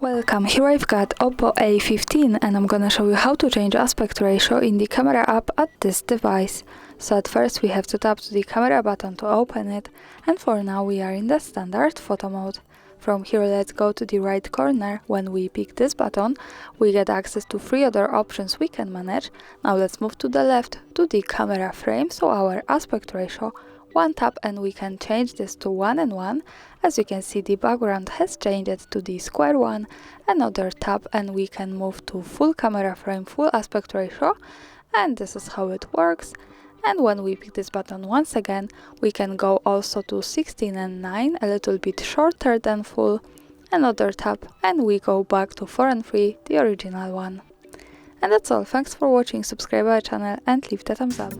Welcome, here I've got OPPO A15 and I'm gonna show you how to change aspect ratio in the camera app at this device. So at first we have to tap to the camera button to open it, and for now we are in the standard photo mode. From here let's go to the right corner. When we pick this button we get access to 3 other options we can manage. Now let's move to the left to the camera frame, so our aspect ratio. One tap and we can change this to 1:1. As you can see, the background has changed to the square one. Another tap and we can move to full camera frame, full aspect ratio, and this is how it works. And when we pick this button once again, we can go also to 16:9, a little bit shorter than full. Another tap and we go back to 4:3, the original one. And that's all. Thanks for watching, subscribe our channel and leave the thumbs up.